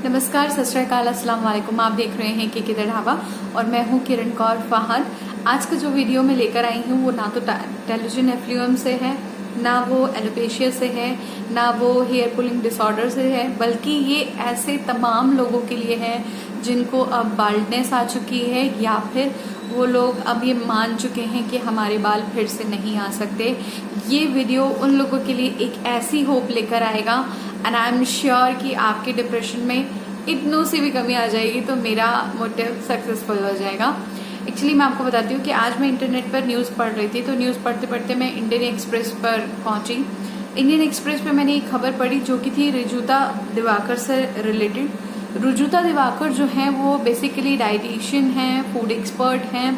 नमस्कार, सत श्री अकाल, अस्सलाम वालेकुम। आप देख रहे हैं के ढाबा और मैं हूं किरण कौर फहद। आज का जो वीडियो मैं लेकर आई हूं वो ना तो टेलोजन एफ्लुएंस से है, ना वो एलोपेशिया से है, ना वो हेयर पुलिंग डिसऑर्डर से है, बल्कि ये ऐसे तमाम लोगों के लिए है जिनको अब बाल्डनेस आ चुकी है या फिर वो लोग अब ये मान चुके हैं कि हमारे बाल फिर से नहीं आ सकते। ये वीडियो उन लोगों के लिए एक ऐसी होप लेकर आएगा एंड आई एम श्योर कि आपके डिप्रेशन में इतनों सी भी कमी आ जाएगी तो मेरा मोटिव सक्सेसफुल हो जाएगा। एक्चुअली मैं आपको बताती हूँ कि आज मैं इंटरनेट पर न्यूज़ पढ़ रही थी, तो न्यूज़ पढ़ते पढ़ते मैं इंडियन एक्सप्रेस पर पहुंची। इंडियन एक्सप्रेस पे मैंने एक खबर पढ़ी जो कि थी रुजुता दिवाकर से रिलेटेड। रुजुता दिवाकर जो हैं वो बेसिकली डाइटिशियन हैं, फूड एक्सपर्ट हैं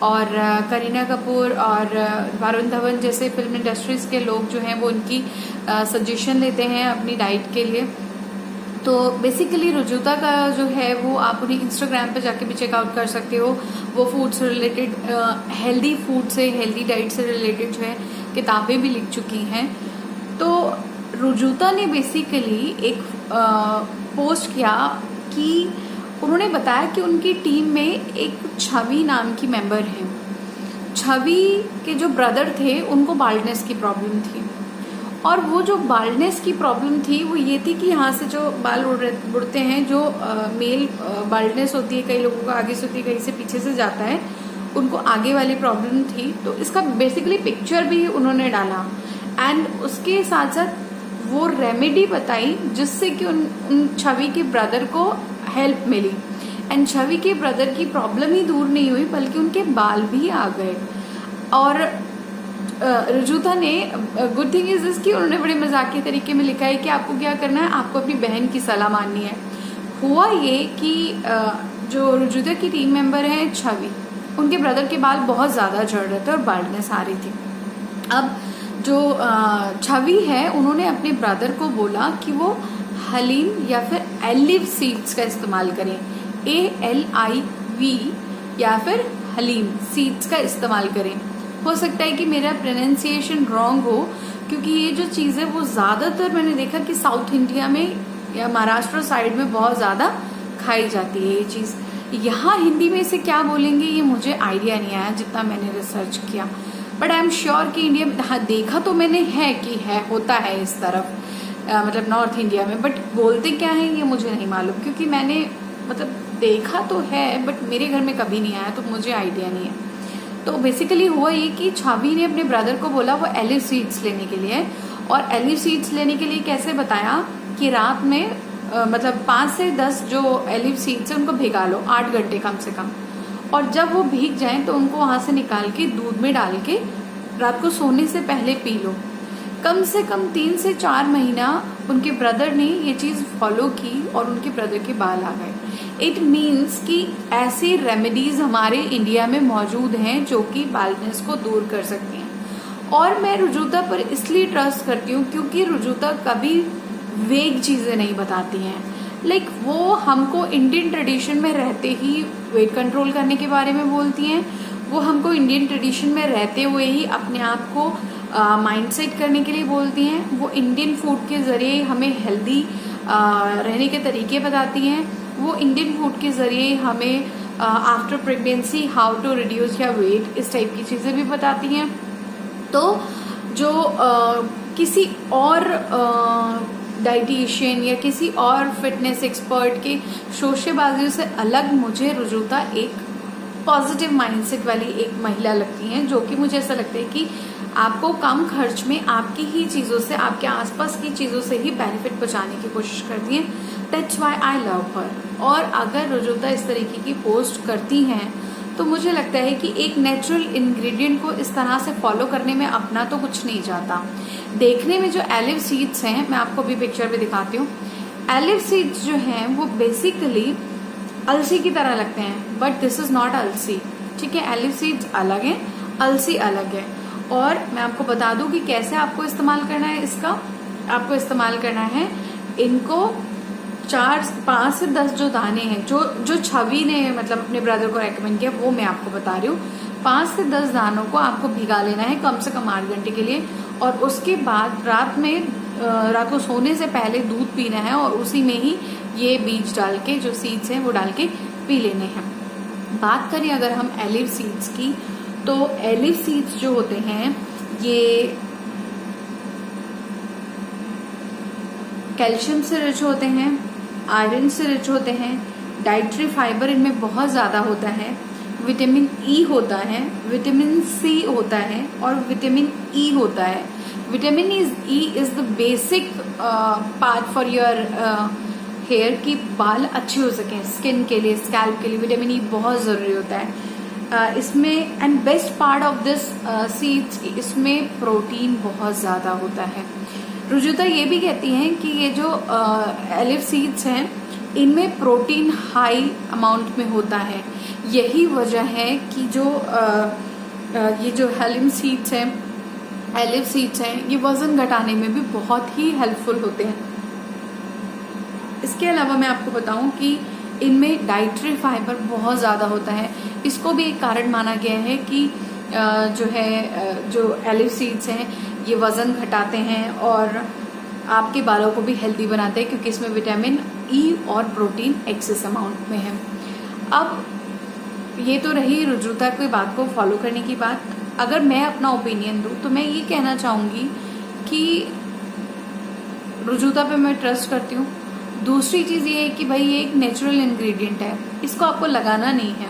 और करीना कपूर और वरुण धवन जैसे फिल्म इंडस्ट्रीज के लोग जो हैं वो उनकी सजेशन लेते हैं अपनी डाइट के लिए। तो बेसिकली रुजुता का जो है वो आप उन्हें इंस्टाग्राम पे जाके भी चेकआउट कर सकते हो। वो फूड से रिलेटेड, हेल्दी फूड से, हेल्दी डाइट से रिलेटेड जो है किताबें भी लिख चुकी हैं। तो रुजुता ने बेसिकली एक पोस्ट किया कि उन्होंने बताया कि उनकी टीम में एक छवि नाम की मेंबर है। छवि के जो ब्रदर थे उनको बाल्डनेस की प्रॉब्लम थी और वो जो बाल्डनेस की प्रॉब्लम थी वो ये थी कि यहाँ से जो बाल उड़ते हैं, जो मेल बाल्डनेस होती है, कई लोगों को आगे से होती है, कहीं से पीछे से जाता है, उनको आगे वाली प्रॉब्लम थी। तो इसका बेसिकली पिक्चर भी उन्होंने डाला एंड उसके साथ साथ वो रेमेडी बताई जिससे कि उन छवि के ब्रदर को हेल्प मिली एंड छवि के ब्रदर की प्रॉब्लम ही दूर नहीं हुई बल्कि उनके बाल भी आ गए। और रुजुता ने, गुड थिंग इज दिस कि उन्होंने बड़े मजाकिया तरीके में लिखा है कि आपको क्या करना है, आपको अपनी बहन की सलाह माननी है। हुआ ये कि जो रुजुता की टीम मेंबर है छवि, उनके ब्रदर के बाल बहुत ज्यादा झड़ रहे थे और बाल्डनेस आ रही थी। अब जो छवि है उन्होंने अपने ब्रदर को बोला कि वो हलीम या फिर एलिव सीड्स का इस्तेमाल करें, ALIV या फिर हलीम सीड्स का इस्तेमाल करें। हो सकता है कि मेरा प्रोनाउंसिएशन रॉन्ग हो क्योंकि ये जो चीज़ है वो ज़्यादातर मैंने देखा कि साउथ इंडिया में या महाराष्ट्र साइड में बहुत ज़्यादा खाई जाती है ये चीज़। यहाँ हिंदी में इसे क्या बोलेंगे ये मुझे आइडिया नहीं आया जितना मैंने रिसर्च किया, बट आई एम श्योर कि इंडिया में, हाँ देखा तो मैंने है कि है, होता है इस तरफ, मतलब नॉर्थ इंडिया में, बट बोलते क्या है ये मुझे नहीं मालूम क्योंकि मैंने मतलब देखा तो है बट मेरे घर में कभी नहीं आया तो मुझे आइडिया नहीं है। तो बेसिकली हुआ ये कि छवि ने अपने ब्रदर को बोला वो एलिव सीड्स लेने के लिए, और एलिव सीड्स लेने के लिए कैसे बताया कि रात में मतलब 5 से 10 जो एलिव सीड्स है उनको भिगा लो 8 घंटे कम से कम, और जब वो भीग जाएं तो उनको वहां से निकाल के दूध में डाल के रात को सोने से पहले पी लो। कम से कम 3 से 4 महीना उनके ब्रदर ने ये चीज फॉलो की और उनके ब्रदर के बाल आ गए। इट मीन्स कि ऐसी रेमेडीज हमारे इंडिया में मौजूद हैं जो कि बाल्डनेस को दूर कर सकती हैं। और मैं रुजुता पर इसलिए ट्रस्ट करती हूँ क्योंकि रुजुता कभी वेग चीजें नहीं बताती हैं। लाइक वो हमको इंडियन ट्रेडिशन में रहते ही वेट कंट्रोल करने के बारे में बोलती हैं, वो हमको इंडियन ट्रेडिशन में रहते हुए ही अपने आप को माइंडसेट करने के लिए बोलती हैं। वो इंडियन फूड के जरिए हमें हेल्दी रहने के तरीके बताती हैं। वो इंडियन फूड के जरिए हमें after pregnancy how to reduce या वेट, इस टाइप की चीज़ें भी बताती हैं। तो जो किसी और डाइटिशियन या किसी और फिटनेस एक्सपर्ट के शोशेबाजियों से अलग मुझे रुजुता एक पॉजिटिव माइंडसेट वाली एक महिला लगती हैं, जो कि मुझे ऐसा लगता है कि आपको कम खर्च में आपकी ही चीज़ों से, आपके आसपास की चीज़ों से ही बेनिफिट पहुंचाने की कोशिश करती हैं। दैट्स व्हाई आई लव हर। और अगर रुजुता इस तरीके की पोस्ट करती हैं तो मुझे लगता है कि एक नेचुरल इंग्रेडिएंट को इस तरह से फॉलो करने में अपना तो कुछ नहीं जाता। देखने में जो एलिव सीड्स हैं, मैं आपको अभी पिक्चर में दिखाती हूँ, एलिव सीड्स जो हैं वो बेसिकली अलसी की तरह लगते हैं, बट दिस इज नॉट अलसी, ठीक है। एलिव सीड्स अलग है, अलसी अलग है। और मैं आपको बता दूं कि कैसे आपको इस्तेमाल करना है इसका। आपको इस्तेमाल करना है इनको 5 से 10 जो दाने हैं, जो छवि ने मतलब अपने ब्रदर को रेकमेंड किया वो मैं आपको बता रही हूँ। 5 से 10 दानों को आपको भिगा लेना है कम से कम 8 घंटे के लिए, और उसके बाद रात को सोने से पहले दूध पीना है और उसी में ही ये बीज डाल के, जो सीड्स हैं वो डाल के पी लेने हैं। बात करें अगर हम एलिव सीड्स की, तो एलिव सीड्स जो होते हैं ये कैल्शियम से रिच होते हैं, आयरन से रिच होते हैं, डाइटरी फाइबर इनमें बहुत ज़्यादा होता है, विटामिन ई होता है, विटामिन सी होता है और विटामिन ई होता है। Vitamin E is the basic part for your hair की बाल अच्छे हो सकें, स्किन के लिए, स्कैल्प के लिए विटामिन ई बहुत ज़रूरी होता है इसमें। And best part of this seeds, इसमें प्रोटीन बहुत ज़्यादा होता है। रुजुता ये भी कहती हैं कि ये जो एलिव सीड्स हैं इनमें प्रोटीन हाई अमाउंट में होता है। यही वजह है कि जो ये जो एलिव सीड्स हैं ये वजन घटाने में भी बहुत ही हेल्पफुल होते हैं। इसके अलावा मैं आपको बताऊं कि इनमें डाइटरी फाइबर बहुत ज़्यादा होता है। इसको भी एक कारण माना गया है कि जो एलिव सीड्स हैं ये वजन घटाते हैं और आपके बालों को भी हेल्दी बनाते हैं, क्योंकि इसमें विटामिन ई और प्रोटीन एक्सेस अमाउंट में है। अब ये तो रही रुजुता की बात को फॉलो करने की बात। अगर मैं अपना ओपिनियन दूं तो मैं ये कहना चाहूंगी कि रुजुता पे मैं ट्रस्ट करती हूँ। दूसरी चीज़ ये है कि भाई ये एक नेचुरल इंग्रेडिएंट है, इसको आपको लगाना नहीं है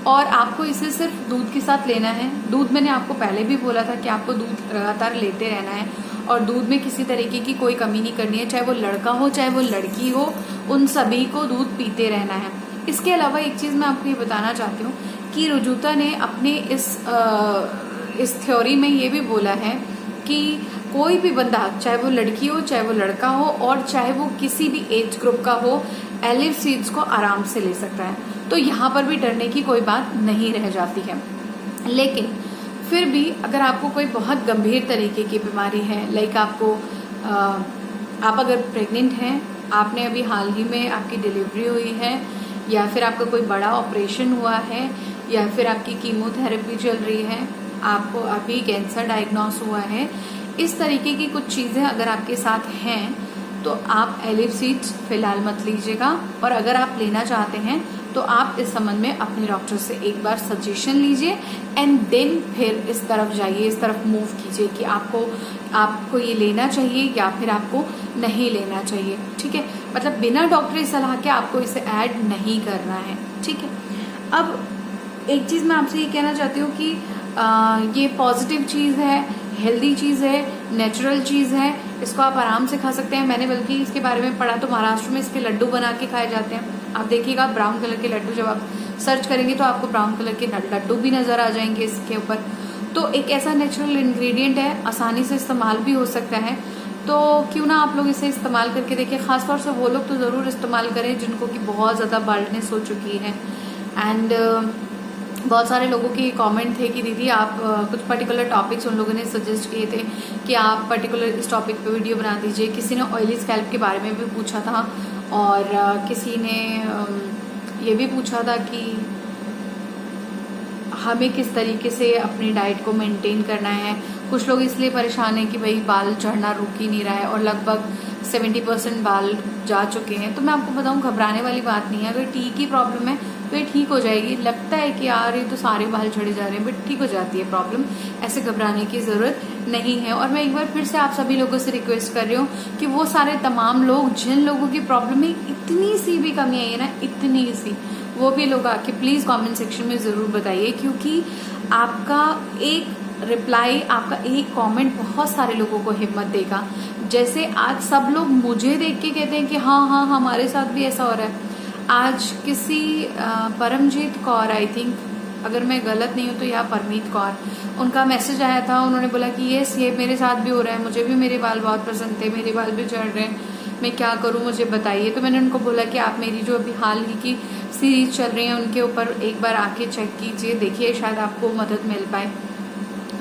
और आपको इसे सिर्फ दूध के साथ लेना है। दूध मैंने आपको पहले भी बोला था कि आपको दूध लगातार लेते रहना है और दूध में किसी तरीके की कोई कमी नहीं करनी है, चाहे वो लड़का हो चाहे वो लड़की हो, उन सभी को दूध पीते रहना है। इसके अलावा एक चीज़ मैं आपको ये बताना चाहती हूँ कि रुजुता ने अपने इस थ्योरी में ये भी बोला है कि कोई भी बंदा, चाहे वो लड़की हो चाहे वो लड़का हो और चाहे वो किसी भी एज ग्रुप का हो, एलिव सीड्स को आराम से ले सकता है। तो यहाँ पर भी डरने की कोई बात नहीं रह जाती है। लेकिन फिर भी अगर आपको कोई बहुत गंभीर तरीके की बीमारी है, लाइक आप अगर प्रेग्नेंट हैं, आपने अभी हाल ही में आपकी डिलीवरी हुई है, या फिर आपका कोई बड़ा ऑपरेशन हुआ है, या फिर आपकी कीमोथेरेपी चल रही है, आपको अभी कैंसर डायग्नोस हुआ है, इस तरीके की कुछ चीज़ें अगर आपके साथ हैं तो आप एलिव सीड्स फिलहाल मत लीजिएगा। और अगर आप लेना चाहते हैं तो आप इस संबंध में अपने डॉक्टर से एक बार सजेशन लीजिए एंड देन फिर इस तरफ जाइए, इस तरफ मूव कीजिए कि आपको ये लेना चाहिए या फिर आपको नहीं लेना चाहिए। ठीक है, मतलब बिना डॉक्टरी सलाह के आपको इसे ऐड नहीं करना है। ठीक है, अब एक चीज़ मैं आपसे ये कहना चाहती हूँ कि ये पॉजिटिव चीज़ है, हेल्दी चीज़ है, नेचुरल चीज़ है, इसको आप आराम से खा सकते हैं। मैंने बल्कि इसके बारे में पढ़ा तो महाराष्ट्र में इसके लड्डू बना के खाए जाते हैं। आप देखिएगा ब्राउन कलर के लड्डू, जब आप सर्च करेंगे तो आपको ब्राउन कलर के लड्डू भी नज़र आ जाएंगे इसके ऊपर। तो एक ऐसा नेचुरल इंग्रेडिएंट है, आसानी से इस्तेमाल भी हो सकता है, तो क्यों ना आप लोग इसे इस्तेमाल करके देखिए। ख़ासतौर से वो लोग तो ज़रूर इस्तेमाल करें जिनको कि बहुत ज़्यादा बाल्डनेस हो चुकी है। एंड बहुत सारे लोगों के कमेंट थे कि दीदी आप कुछ पर्टिकुलर टॉपिक्स उन लोगों ने सजेस्ट किए थे कि आप पर्टिकुलर इस टॉपिक पे वीडियो बना दीजिए। किसी ने ऑयली स्कैल्प के बारे में भी पूछा था और किसी ने ये भी पूछा था कि हमें किस तरीके से अपनी डाइट को मेंटेन करना है। कुछ लोग इसलिए परेशान हैं कि भाई बाल झड़ना रुक ही नहीं रहा है और लगभग 70% बाल जा चुके हैं। तो मैं आपको बताऊं, घबराने वाली बात नहीं है। अगर टी की प्रॉब्लम है तो ये ठीक हो जाएगी। लगता है कि यार ये तो सारे बाल झड़े जा रहे हैं, बट ठीक हो जाती है प्रॉब्लम, ऐसे घबराने की ज़रूरत नहीं है। और मैं एक बार फिर से आप सभी लोगों से रिक्वेस्ट कर रही हूँ कि वो सारे तमाम लोग जिन लोगों की प्रॉब्लम में इतनी सी भी कमी आई है ना, इतनी सी, वो भी लोग आके प्लीज़ कमेंट सेक्शन में ज़रूर बताइए, क्योंकि आपका एक रिप्लाई, आपका एक कमेंट बहुत सारे लोगों को हिम्मत देगा। जैसे आज सब लोग मुझे देख के कहते हैं कि हाँ हाँ हमारे साथ भी ऐसा हो रहा है। आज किसी परमजीत कौर, आई थिंक अगर मैं गलत नहीं हूँ तो या परमीत कौर, उनका मैसेज आया था। उन्होंने बोला कि ये मेरे साथ भी हो रहा है, मुझे भी मेरे बाल बहुत पसंद थे, मेरे बाल भी झड़ रहे हैं, मैं क्या करूँ मुझे बताइए। तो मैंने उनको बोला कि आप मेरी जो अभी हाल ही की सीरीज चल रही है उनके ऊपर एक बार आके चेक कीजिए, देखिए शायद आपको मदद मिल पाए।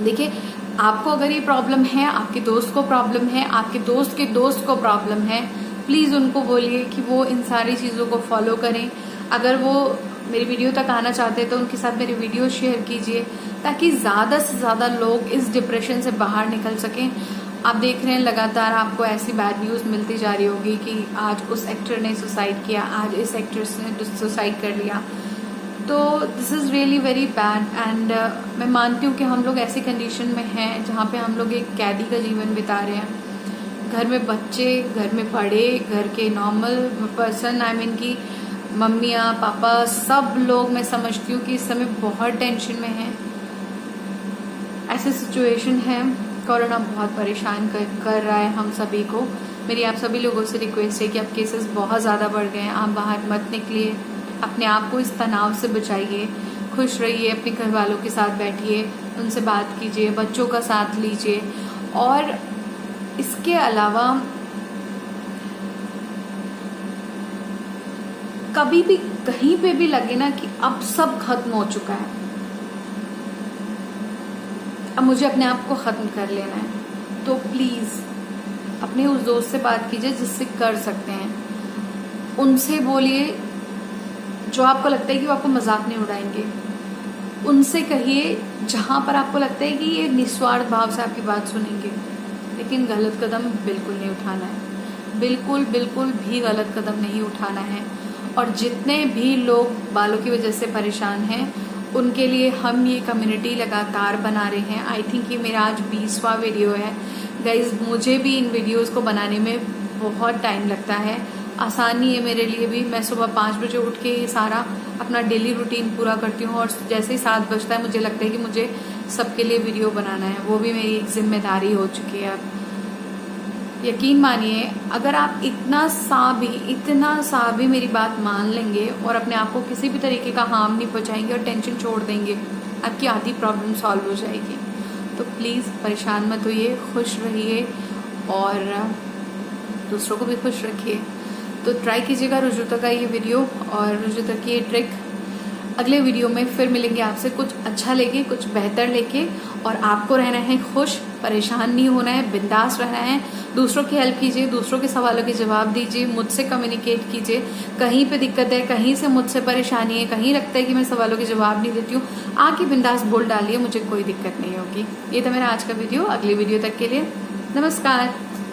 देखिए, आपको अगर ये प्रॉब्लम है, आपके दोस्त को प्रॉब्लम है, आपके दोस्त के दोस्त को प्रॉब्लम है, प्लीज़ उनको बोलिए कि वो इन सारी चीज़ों को फॉलो करें। अगर वो मेरी वीडियो तक आना चाहते हैं तो उनके साथ मेरी वीडियो शेयर कीजिए, ताकि ज़्यादा से ज़्यादा लोग इस डिप्रेशन से बाहर निकल सकें आप देख रहे हैं लगातार आपको ऐसी बैड न्यूज़ मिलती जा रही होगी कि आज उस एक्टर ने सुसाइड किया, आज इस एक्ट्रेस ने सुसाइड कर लिया। तो this is really very bad and मैं मानती हूँ कि हम लोग ऐसी कंडीशन में हैं जहाँ पे हम लोग एक कैदी का जीवन बिता रहे हैं। घर में बच्चे, घर में बड़े, घर के नॉर्मल पर्सन, आई मीन की मम्मियाँ पापा सब लोग, मैं समझती हूँ कि इस समय बहुत टेंशन में हैं। ऐसी सिचुएशन है, कोरोना बहुत परेशान कर रहा है हम सभी को। मेरी आप सभी लोगों से रिक्वेस्ट है कि अब केसेस बहुत ज़्यादा बढ़ गए हैं, आप बाहर मत निकलिए, अपने आप को इस तनाव से बचाइए, खुश रहिए, अपने घर वालों के साथ बैठिए, उनसे बात कीजिए, बच्चों का साथ लीजिए। और इसके अलावा कभी भी कहीं पे भी लगे ना कि अब सब खत्म हो चुका है, अब मुझे अपने आप को ख़त्म कर लेना है, तो प्लीज़ अपने उस दोस्त से बात कीजिए जिससे कर सकते हैं। उनसे बोलिए जो आपको लगता है कि वो आपको मजाक नहीं उड़ाएंगे। उनसे कहिए जहाँ पर आपको लगता है कि ये निस्वार्थ भाव से आपकी बात सुनेंगे। लेकिन गलत कदम बिल्कुल नहीं उठाना है, बिल्कुल बिल्कुल भी गलत कदम नहीं उठाना है। और जितने भी लोग बालों की वजह से परेशान हैं उनके लिए हम ये कम्युनिटी लगातार बना रहे हैं। आई थिंक ये मेरा आज 20वां वीडियो है गाइज। मुझे भी इन वीडियोस को बनाने में बहुत टाइम लगता है, आसानी है मेरे लिए भी। मैं सुबह 5 बजे उठ के ये सारा अपना डेली रूटीन पूरा करती हूँ और जैसे ही 7 बजता है मुझे लगता है कि मुझे सबके लिए वीडियो बनाना है, वो भी मेरी एक जिम्मेदारी हो चुकी है अब। यकीन मानिए अगर आप इतना सा भी मेरी बात मान लेंगे और अपने आप को किसी भी तरीके का हार्म नहीं पहुंचाएंगे और टेंशन छोड़ देंगे, आपकी आधी प्रॉब्लम सॉल्व हो जाएगी। तो प्लीज़ परेशान मत होइए, खुश रहिए और दूसरों को भी खुश रखिए। तो ट्राई कीजिएगा रुजुता का ये वीडियो और रुजुता की ये ट्रिक। अगले वीडियो में फिर मिलेंगे आपसे कुछ अच्छा लेके, कुछ बेहतर लेके। और आपको रहना है खुश, परेशान नहीं होना है, बिंदास रहना है। दूसरों की हेल्प कीजिए, दूसरों के सवालों के जवाब दीजिए, मुझसे कम्युनिकेट कीजिए। कहीं पे दिक्कत है, कहीं से मुझसे परेशानी है, कहीं लगता है कि मैं सवालों के जवाब नहीं देती हूँ, आके बिंदास बोल डालिए, मुझे कोई दिक्कत नहीं होगी। ये था मेरा आज का वीडियो। अगली वीडियो तक के लिए नमस्कार।